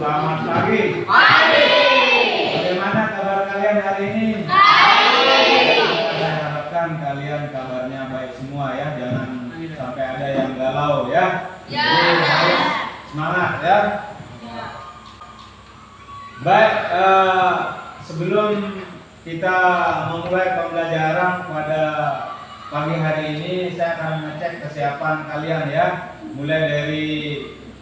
Selamat pagi. Bagaimana kabar kalian hari ini? Saya harapkan kalian kabarnya baik semua ya. Jangan sampai ada yang galau ya. Jadi harus semangat ya. Baik, sebelum kita memulai pembelajaran pada pagi hari ini, saya akan mengecek kesiapan kalian ya. Mulai dari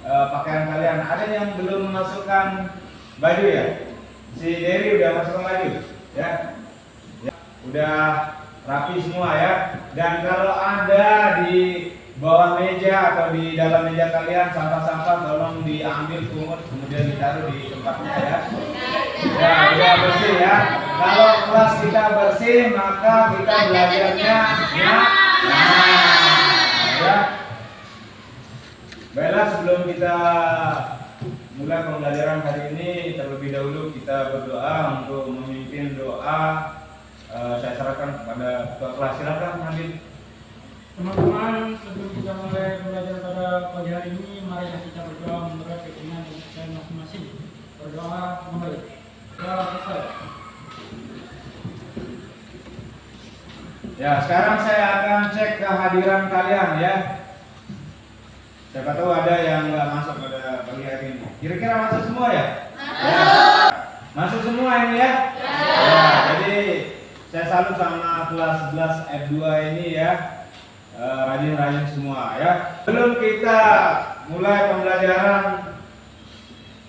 pakaian kalian. Ada yang belum memasukkan baju ya? Si Dery udah masukkan baju ya? Ya, udah rapi semua ya. Dan kalau ada di bawah meja atau di dalam meja kalian sampah-sampah tolong diambil, pungut, kemudian ditaruh di tempatnya ya. Ya, udah bersih ya. Kalau kelas kita bersih, maka kita belajarnya ya. Baiklah, sebelum kita mulai pembelajaran hari ini, terlebih dahulu kita berdoa. Untuk memimpin doa, saya serahkan kepada ketua kelas. Silakan Nabil. Teman-teman, sebelum kita mulai belajar pada pagi hari ini, mari kita berdoa menurut keinginan kita masing-masing. Berdoa mulai. Doa selesai. Ya, sekarang saya akan cek kehadiran kalian ya. Siapa tahu ada yang nggak masuk pada pagi hari ini. Kira-kira masuk semua ya? Ya. Masuk semua ini ya? Ya, jadi saya salut sama kelas 11 F2 ini ya. Rajin-rajin semua ya. Sebelum kita mulai pembelajaran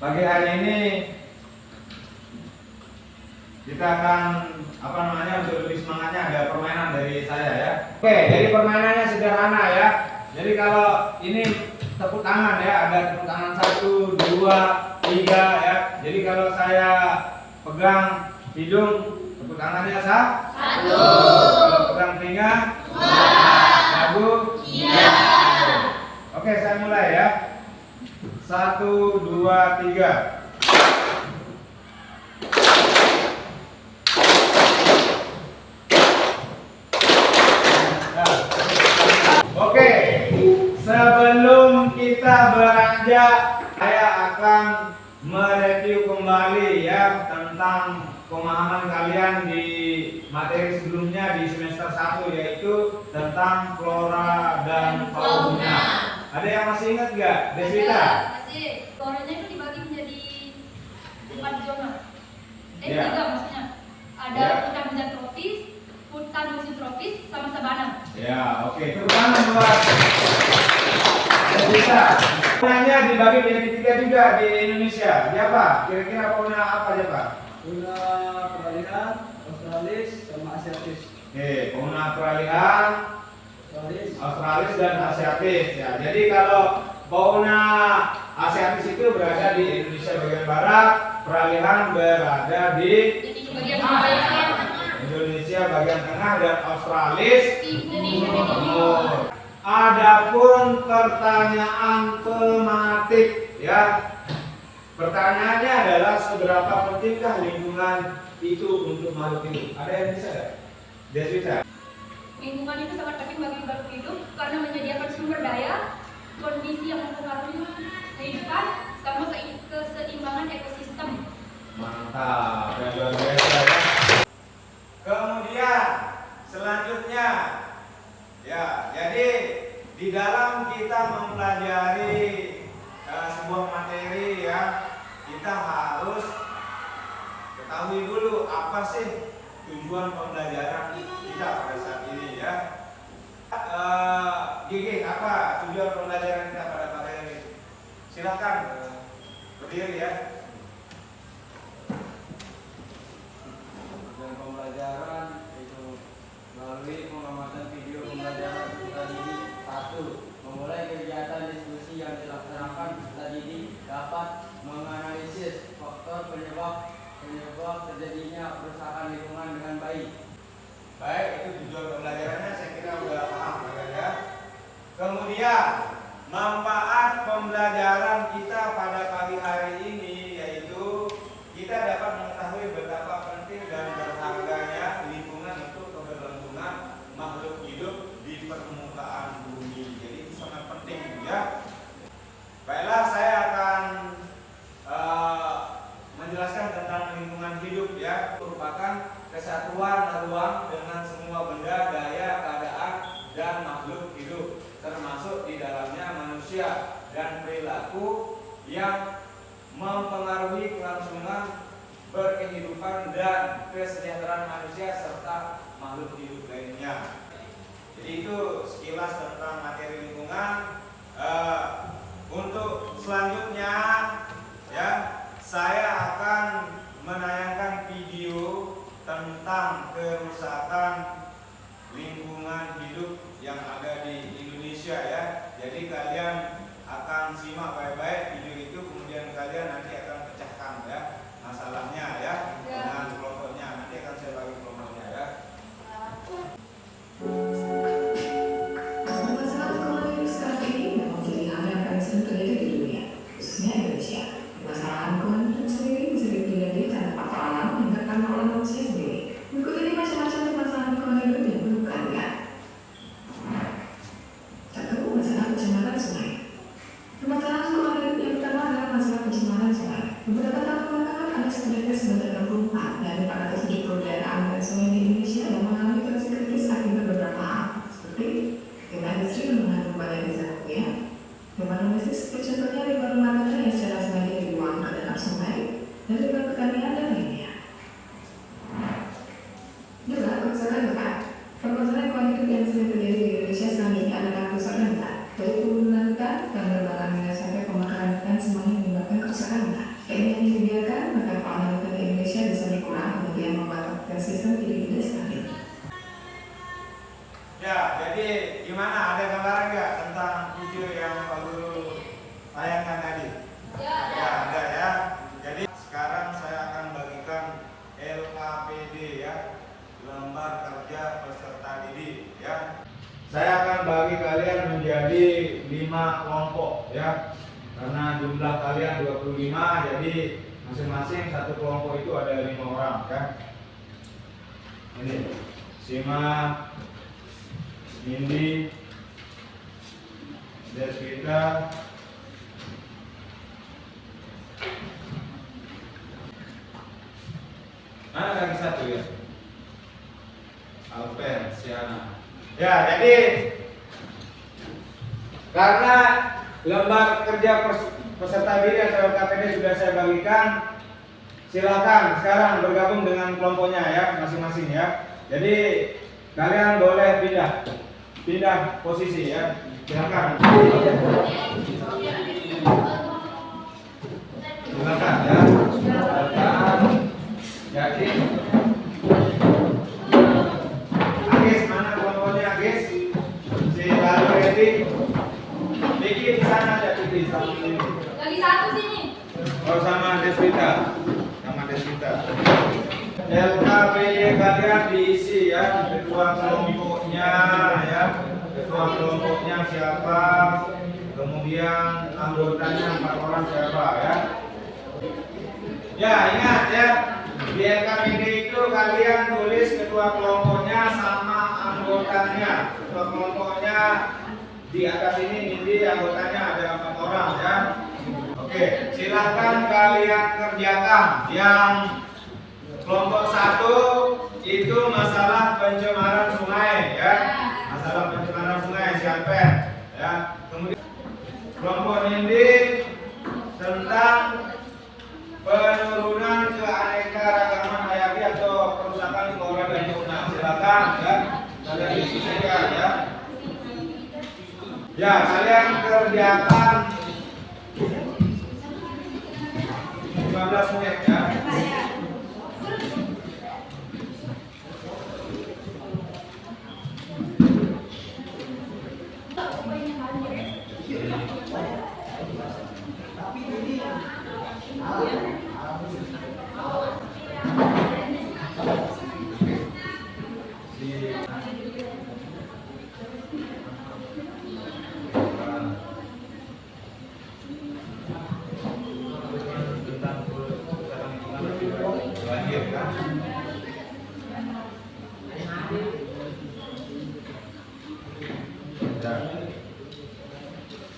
pagi hari ini, kita akan untuk lebih semangatnya ada permainan dari saya ya. Oke, jadi permainannya sederhana ya. Jadi kalau ini tepuk tangan ya, ada tepuk tangan 1, 2, 3 ya. Jadi kalau saya pegang hidung, tepuk tangannya 1. Kalau pegang telinga, 2, 3. Oke, saya mulai ya. 1, 2, 3. Oke, sebelum kita beranjak, saya akan mereview kembali ya tentang pemahaman kalian di materi sebelumnya di semester 1, yaitu tentang flora dan fauna. Ada yang masih ingat nggak, Deswita? Masih. Floranya itu dibagi menjadi 4 zona. Ya. 3 maksudnya. Ada hutan tropis, hutan musim tropis, sama sabana. Ya, oke. Tepuk tangan buat Deswita. Faunanya dibagi menjadi 3 juga di Indonesia. Siapa? Kira-kira fauna apa aja Pak? Fauna peralihan, australis, sama asiatis. Oke, fauna peralihan, australis dan asiatis ya. Jadi kalau fauna asiatis itu berada di Indonesia bagian barat, peralihan berada di Jadi di bagian Malaysia, Indonesia bagian tengah, dan australis Indonesia timur. Adapun pertanyaan tematik ya. Pertanyaannya adalah seberapa pentingkah lingkungan itu untuk makhluk hidup? Ada yang bisa nggak? Deswita. Lingkungan itu sangat penting bagi makhluk hidup karena menyediakan sumber daya, kondisi yang mempengaruhi kehidupan, sama keseimbangan ekosistem. Mantap, dan luar biasa ya. Kemudian selanjutnya ya, jadi di dalam kita mempelajari sebuah materi ya, kita harus ketahui dulu apa sih tujuan pembelajaran kita pada saat ini ya. Gigi, apa tujuan pembelajaran kita pada pagi ini? Silakan berdiri ya. Tujuan pembelajaran itu melalui pengamatan video pembelajaran peserta didik. 1. Memulai kegiatan diskusi yang dilaksanakan peserta didik dapat menganalisis faktor penyebab terjadinya kerusakan lingkungan dengan baik. Baik, itu tujuan pembelajarannya, saya kira udah paham ya. Kemudian manfaat pembelajaran kita pada pagi hari ini yaitu kita dapat mengetahui betapa penting dan berharganya lingkungan untuk keberlangsungan makhluk hidup di permukaan bumi. Jadi itu sangat penting ya. Baiklah, saya akan manusia dan perilaku yang mempengaruhi kelangsungan berkehidupan dan kesejahteraan manusia serta makhluk hidup lainnya. Jadi itu sekilas tentang materi lingkungan. Untuk selanjutnya ya, saya akan menayangkan video tentang kerusakan lingkungan hidup yang ada di Indonesia ya. Jadi kalian akan simak baik-baik video itu, kemudian kalian nanti akan pecahkan ya masalahnya ya dengan kelompoknya. Nanti akan saya bagi kelompoknya ya. Masalah lingkungan hidup sekarang ini memang jadi hal yang paling sering terjadi di dunia, khususnya Indonesia. Masalah lingkungan hidup sendiri bisa dipelajari karena faktor alam hingga karena oleh manusia sendiri. Berikut ini macam-macam masalah lingkungan hidup yang perlu perhatian. Satu, masalah pencemaran sungai. Permasalahan lingkungan hidup yang pertama adalah masalah pencemaran sungai. Beberapa tahun belakangan ada setidaknya 964 dari 470 daerah aliran sungai di Indonesia yang mengalami kondisi kritis akibat beberapa hal, seperti limbah industri yang mengandung banyak zat kimia, limbah domestik seperti contohnya limbah rumah tangga yang secara sengaja dibuang ke dalam sungai, dan limbah pertanian dan lainnya. Dua, kerusakan hutan. Permasalahan lingkungan hidup yang sering terjadi di Indonesia sekarang ini adalah kerusakan hutan, dari pembunuhan hutan, pengembangan minyak sampai pembakaran hutan, semuanya menyebabkan kerusakan hutan. Ini yang dibiarkan, maka fauna hutan di Indonesia bisa berkurang, kemudian membuat ekosistem jadi tidak stabil. Ya, jadi gimana? Ada gambaran nggak tentang video yang Pak Guru tayangkan tadi? Ya, Ya, ada ya. Jadi sekarang saya akan bagikan LKPD ya, lembar kerja peserta didik ya. Saya akan bagi kalian menjadi 5 kelompok ya. Karena jumlah kalian 25, jadi masing-masing satu kelompok itu ada 5 orang ya. Ini Sima, Indi, Deswita, mana lagi satu ya? Alpen, Siana. Ya, jadi karena lembar kerja peserta didik atau LKPD sudah saya bagikan, silakan sekarang bergabung dengan kelompoknya ya, masing-masing ya. Jadi kalian boleh pindah posisi ya, silakan. Silakan ya. Silakan. Jadi Agis, mana kelompoknya Agis? Si Lalu Edi. Diki di sana aja, Diki sama sini. lagi satu sini. Oh, sama Deswita. Sama Deswita. LKPD kalian diisi ya, ketua kelompoknya ya. Ketua kelompoknya siapa? Kemudian anggotanya 4 orang siapa ya? Ya, ingat ya. Di LKPD itu kalian tulis ketua kelompoknya sama anggotanya. Ketua kelompoknya di atas ini Nindi, anggotanya ada 4 orang ya. Oke, silakan kalian kerjakan. Yang kelompok 1 itu masalah pencemaran sungai ya. Masalah pencemaran sungai siapa ya. Kemudian kelompok Nindi tentang penurunan keanekaragaman hayati atau kerusakan lingkungan hidup. Nah, silakan ya. Kalian diskusikan ya. Ya, kalian kerjakan 15 menit ya.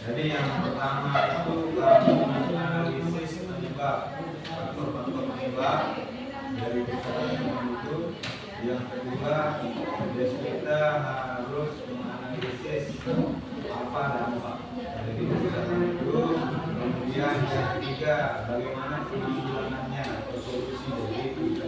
Jadi yang pertama itu analisis penyebab, faktor-faktor penyebab dari kerusakan itu. Yang kedua, kita harus menganalisis apa dampak. Jadi kita yang ketiga, bagaimana penanggulangannya atau solusi dari itu.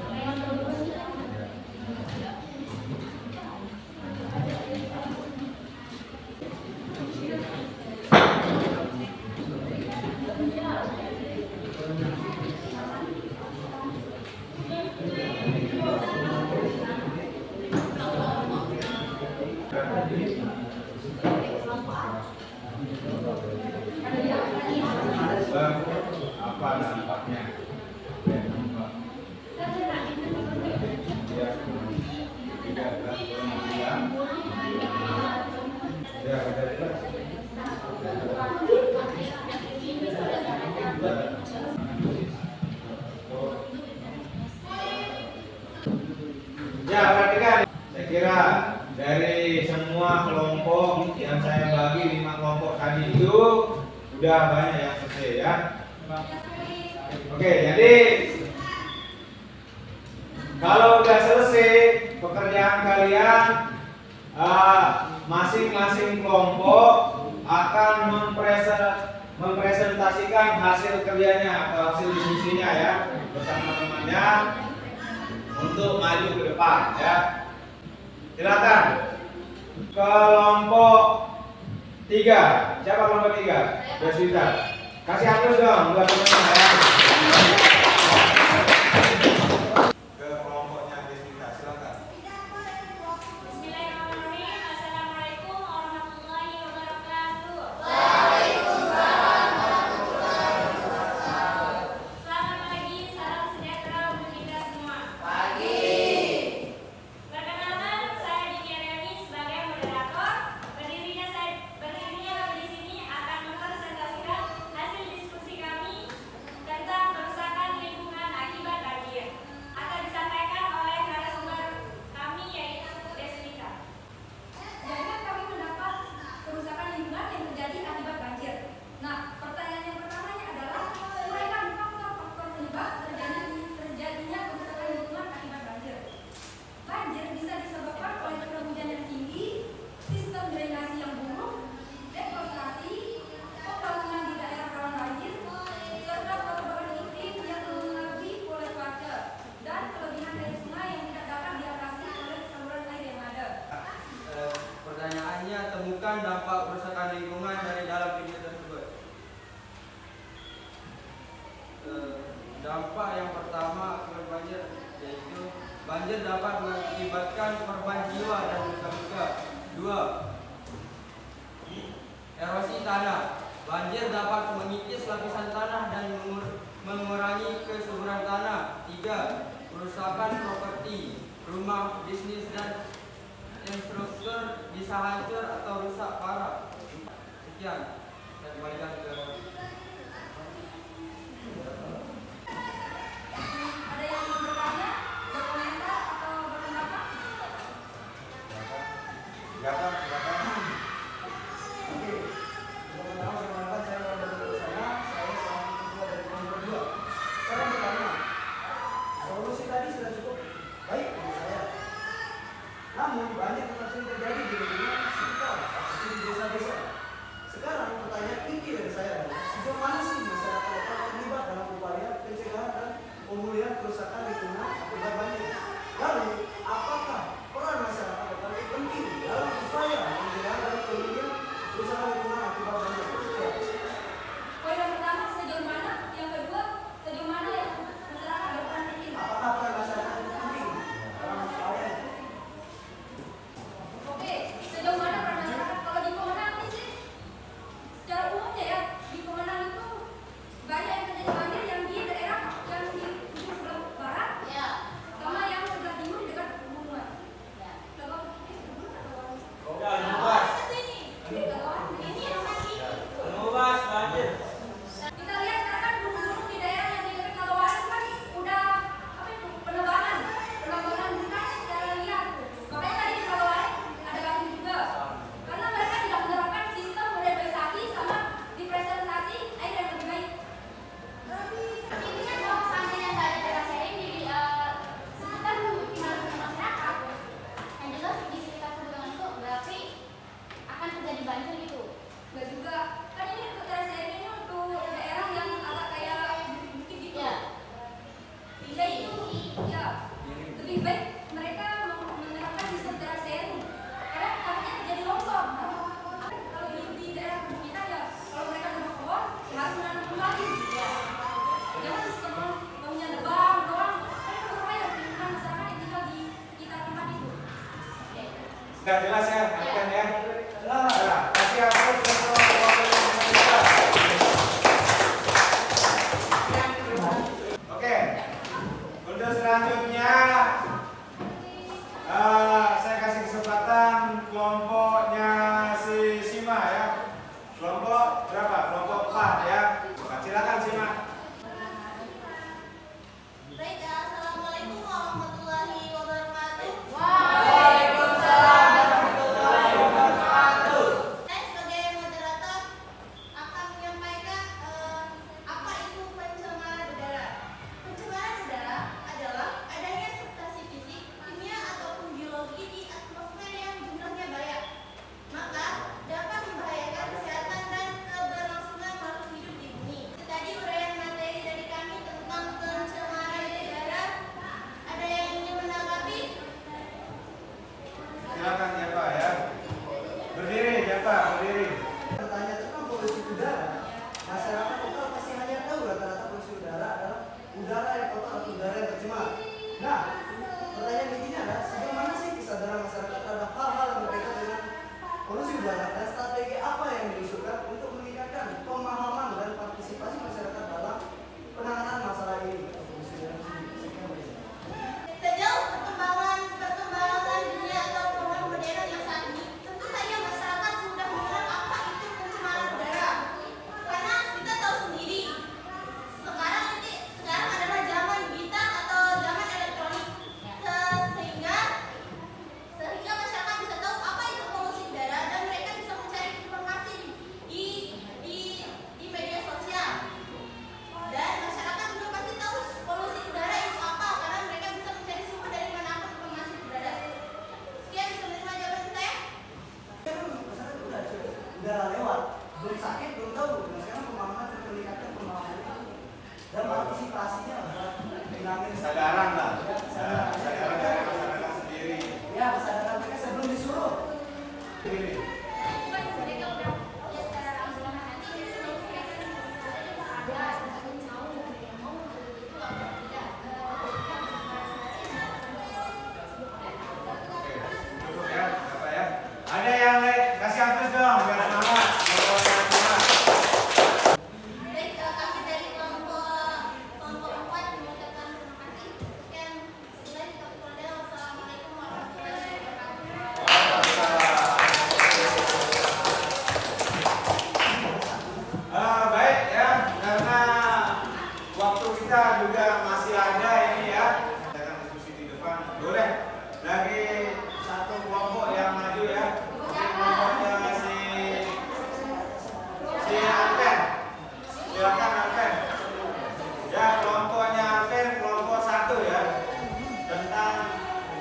Apa dampaknya? Ya, perhatikan. Saya kira dari semua kelompok yang saya bagi 5 kelompok tadi itu udah banyak yang selesai ya. Oke, jadi kalau udah selesai pekerjaan kalian, masing-masing kelompok akan mempresentasikan hasil kerjanya atau hasil diskusinya ya bersama temannya untuk maju ke depan ya. Silakan kelompok 3. Siapa kelompok 3? Deswita. Kasih hapus dong buat teman-teman ya. Ke kelompoknya Deswita, silakan. Bismillahirrahmanirrahim. Assalamualaikum warahmatullahi wabarakatuh. Selamat pagi, salam sejahtera untuk kita semua. Perkenalkan, saya Diki Ariani sebagai moderator. Berdirinya kami di sini akan mempresentasikan hasil diskusi kami tentang kerusakan lingkungan akibat banjir. Akan disampaikan oleh narasumber kami yaitu Deswita. Jangan kami mendapat kerusakan lingkungan yang terjadi akibat banjir. Nah, pertanyaan yang pertamanya adalah uraikan faktor-faktor penyebab terjadinya kerusakan lingkungan akibat banjir. Banjir bisa disebabkan oleh curah hujan yang tinggi, sistem drainase yang buruk, deforestasi, pembangunan di daerah rawan banjir, serta perubahan iklim yang mempengaruhi pola cuaca dan kelebihan air sungai yang tidak dapat diatasi oleh saluran air yang ada. Pertanyaannya, temukan dampak kerusakan lingkungan dari dalam video tersebut. Dampak yang pertama akibat banjir yaitu banjir dapat mengakibatkan korban jiwa dan luka-luka. 2. Erosi tanah. Banjir dapat mengikis lapisan tanah dan mengurangi kesuburan tanah. 3. Kerusakan properti, rumah, bisnis dan infrastruktur bisa hancur atau rusak parah. Sekian, saya kembalikan ke Ada yang ingin bertanya, berkomentar atau berpendapat? Silakan. Oke, pertama perkenalkan saya Wanda Bersama, saya selaku ketua dari kelompok 2. Saya bertanya, solusi tadi sudah cukup baik menurut saya. Namun banyak tetap sering terjadi di lingkungan sekitar, seperti di desa-desa. Sekarang pertanyaan inti dari saya adalah sejauh mana sih masyarakat lokal terlibat dalam upaya pencegahan dan pemulihan kerusakan lingkungan akibat banjir? Lalu, apakah peran masyarakat lokal itu penting dalam upaya Pak, berdiri. Bertanya tentang polusi udara, masyarakat kota pasti hanya tahu rata-rata polusi udara adalah udara yang kotor atau udara yang tercemar. Nah, pertanyaan intinya adalah sejauh mana sih kesadaran masyarakat terhadap hal-hal yang berkaitan dengan polusi udara dan strategi apa yang diusulkan untuk meningkatkan pemahaman dan partisipasi masyarakat dalam penanganan masalah ini atau polusi udara sendiri. Sekian, Mbak. Sejauh perkembangan dunia atau program modern yang saat ini, tentu saja masyarakat sudah mengenal apa itu pencemaran udara. Karena kita tahu sendiri, sekarang adalah zaman digital atau zaman elektronik, sehingga masyarakat bisa tahu apa itu polusi udara dan mereka bisa mencari informasi di media sosial. Dan masyarakat juga pasti tahu polusi udara itu apa karena mereka bisa mencari sumber dari manapun informasi udara. Sekian, bisa menerima jawaban saya. Masyarakat udah lewat, belum sakit, belum tahu. Nah, sekarang pemahaman harus meningkatkan pemahaman itu dan partisipasinya adalah menangin Kesadaran lah. Kesadaran dari masyarakat sendiri. ya kesadaran mereka sebelum disuruh. Berdiri. Mereka udah lihat secara langsung nanti ada mau itu apa tidak Cukup ya, Bapak ya. Ada yang lain? Kasih aplaus dong, biar semangat. Baik, kami dari kelompok 4 mengucapkan terima kasih. Sekian, sekian kami Polda. Wassalamualaikum warahmatullahi wabarakatuh. Baik ya, karena waktu kita juga masih ada ini ya. Kita akan diskusi di depan. Boleh lagi satu kelompok yang maju ya. Mungkin kelompoknya si Alpen. Silakan Alpen. Ya, kelompoknya Alpen, kelompok 1 ya. Tentang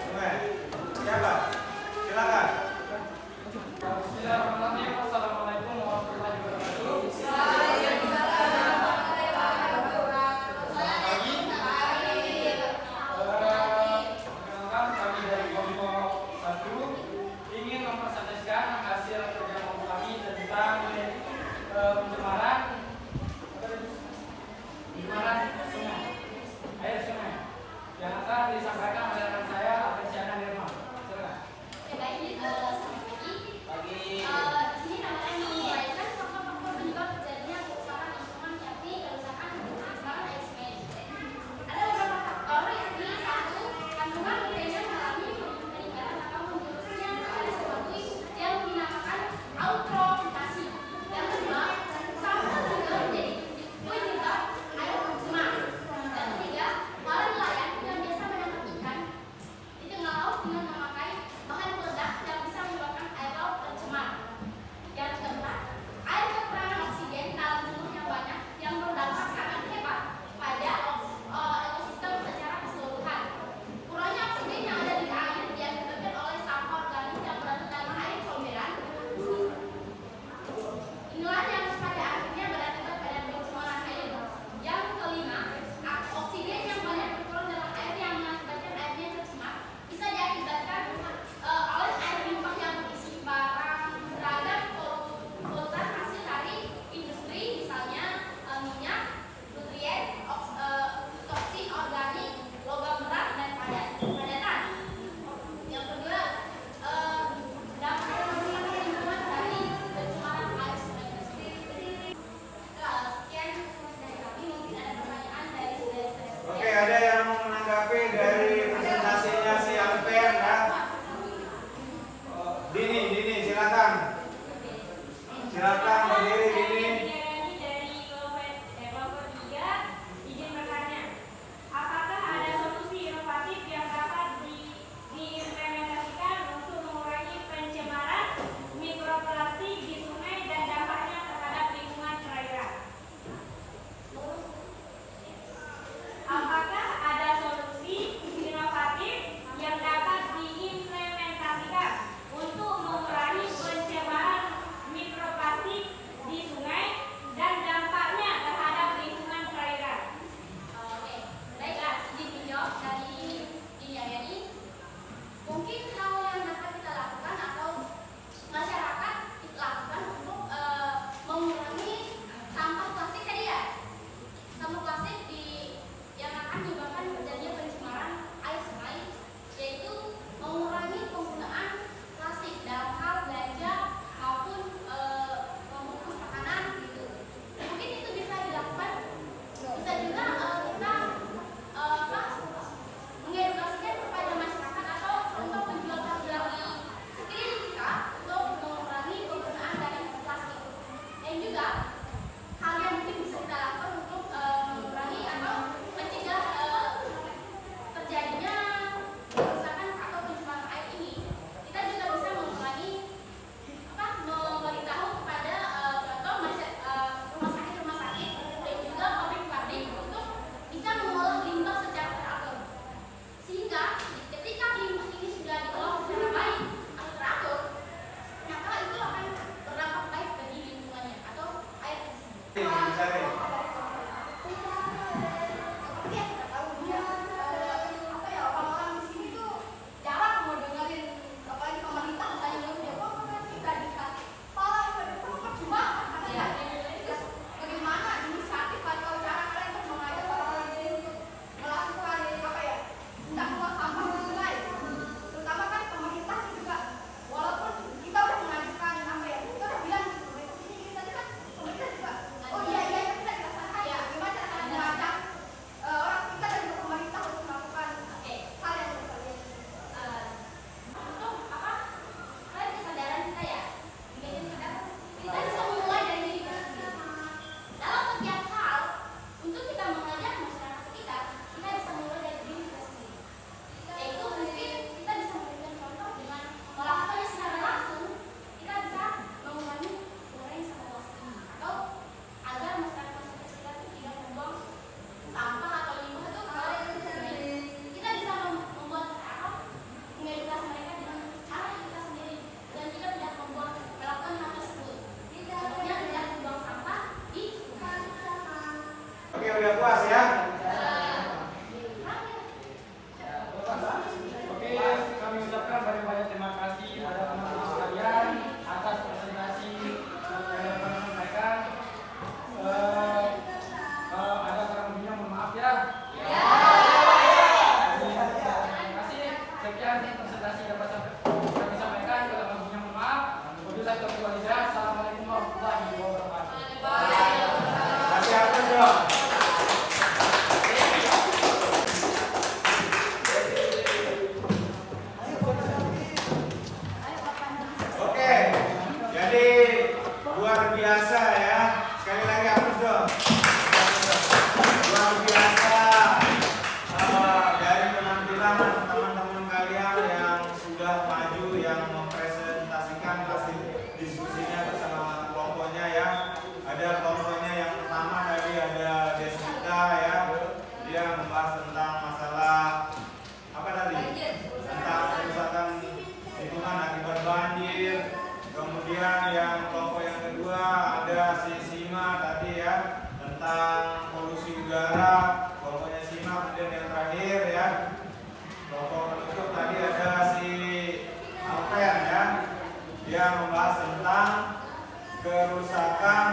sungai. Siapa? Silakan. Bismillahirrahmanirrahim. Assalamualaikum warahmatullahi wabarakatuh. Perkenalkan, kami dari kelompok 1 ingin mempresentasikan hasil kerja kelompok kami tentang pencemaran sungai, air sungai, yang akan disampaikan oleh rekan saya, Apresiana Nirma. Silakan. Baik, selamat pagi. Pagi. tidak puas ya? Oke, kami ucapkan banyak-banyak terima kasih pada teman-teman sekalian atas presentasi yang dapat disampaikan. Kalau ada kurang lebihnya mohon maaf ya. Terima kasih. Sekian presentasi dapat kami sampaikan. Kalau kurang lebihnya mohon maaf. Wabillahi taufiq wal hidayah. Assalamualaikum warahmatullahi wabarakatuh. Kasih aplaus dong. Oke, jadi luar biasa ya. Sekali lagi aplaus dong. Luar biasa dari penampilan teman-teman kalian yang sudah maju, yang mempresentasikan hasil diskusinya bersama kelompoknya ya. Ada kelompoknya yang pertama tadi ada Deswita ya. Dia membahas tentang masalah apa tadi? Tentang kerusakan lingkungan akibat banjir. Kemudian yang kelompok yang kedua ada si Sima tadi ya, tentang polusi udara. Kelompoknya Sima. Kemudian yang terakhir ya, kelompok penutup tadi ada si Alven ya. Dia membahas tentang kerusakan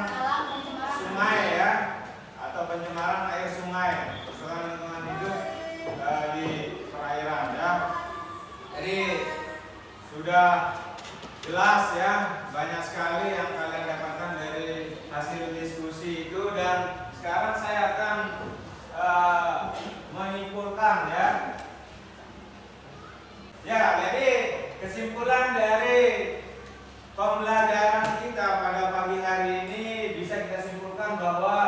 sungai ya, atau pencemaran air sungai, kerusakan lingkungan hidup di perairan ya. Jadi sudah jelas ya, banyak sekali yang kalian dapatkan dari hasil diskusi itu, dan sekarang saya akan menyimpulkan ya. Ya, jadi kesimpulan dari pembelajaran kita pada pagi hari ini bisa kita simpulkan bahwa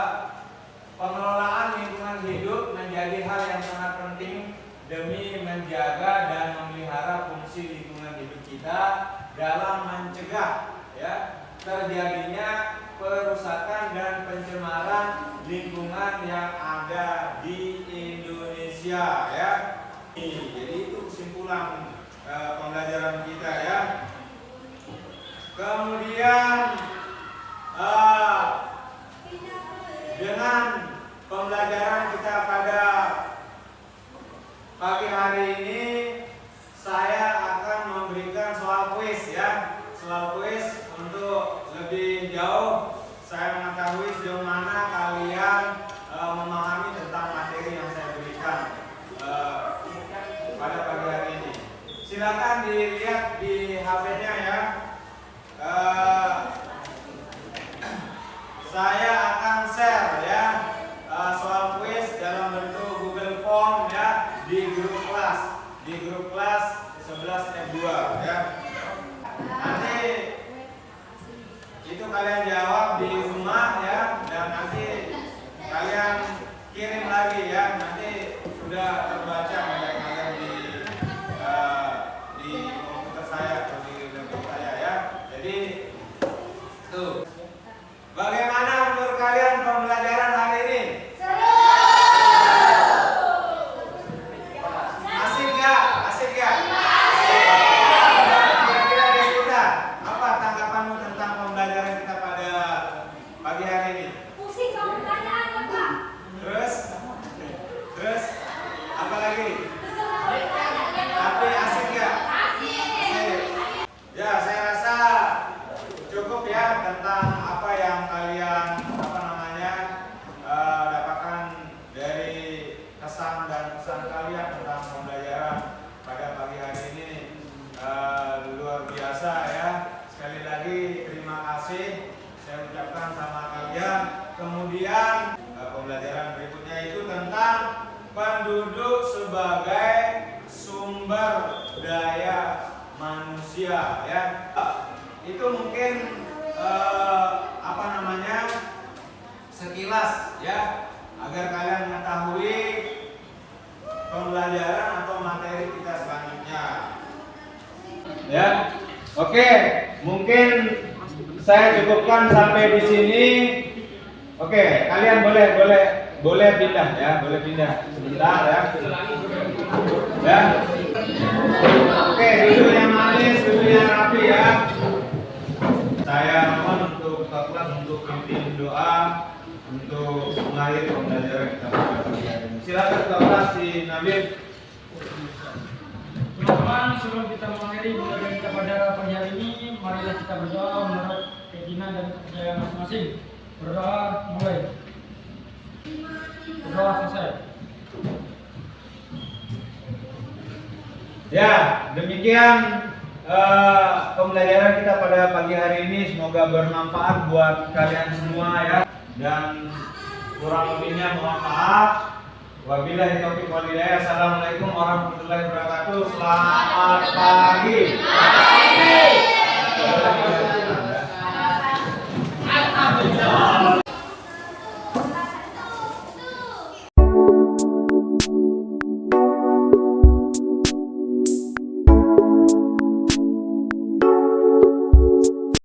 pengelolaan lingkungan hidup menjadi hal yang sangat penting demi menjaga dan memelihara fungsi lingkungan hidup kita dalam mencegah ya terjadinya perusakan dan pencemaran lingkungan yang ada di Indonesia ya. Jadi itu kesimpulan pembelajaran kita ya. Kemudian dengan pembelajaran kita pada pagi hari ini, saya akan memberikan soal kuis ya. Soal kuis untuk lebih jauh saya mengetahui sejauh mana kalian memahami tentang materi yang saya berikan pada pagi hari ini. Silakan dilihat di HP-nya ya. Saya akan share ya soal kuis dalam bentuk Google Form ya di grup kelas 11 F2 ya. Nanti itu kalian jawab di rumah ya, dan nanti kalian kirim lagi ya. Nanti sudah terbaca nilai kalian di komputer saya atau di laptop saya ya. Jadi tuh. Bagaimana menurut kalian pembelajaran hari ini? Asik gak? Asik gak? Kira-kira Deswita, apa tanggapanmu tentang pembelajaran kita pada pagi hari ini? Pusing sama pertanyaannya, Pak. Terus apa lagi? Tapi asik gak? Asik. Ya, saya rasa cukup ya tentang apa yang kalian dapatkan dari kesan dan pesan kalian tentang pembelajaran pada pagi hari ini. Luar biasa ya. Sekali lagi terima kasih saya ucapkan sama kalian. Kemudian pembelajaran berikutnya itu tentang penduduk sebagai sumber daya manusia ya. Itu mungkin sekilas ya, agar kalian mengetahui pembelajaran atau materi kita selanjutnya ya. Oke, mungkin saya cukupkan sampai di sini. Oke, kalian boleh pindah ya, boleh pindah sebentar ya. Ya. Oke, duduk yang manis, duduk yang rapi ya. Saya mohon untuk kelas untuk pimpin doa untuk mengakhiri pembelajaran. Habib. Teman-teman, sebelum kita mengakhiri pembelajaran kita pada pagi hari ini, marilah kita berdoa menurut keyakinan dan kepercayaan masing-masing. Berdoa mulai. Berdoa selesai. Ya, demikian pembelajaran kita pada pagi hari ini. Semoga bermanfaat buat kalian semua ya. Dan kurang lebihnya mohon maaf. Wabillahi taufiq wal hidayah. Assalamualaikum warahmatullahi wabarakatuh. Selamat pagi.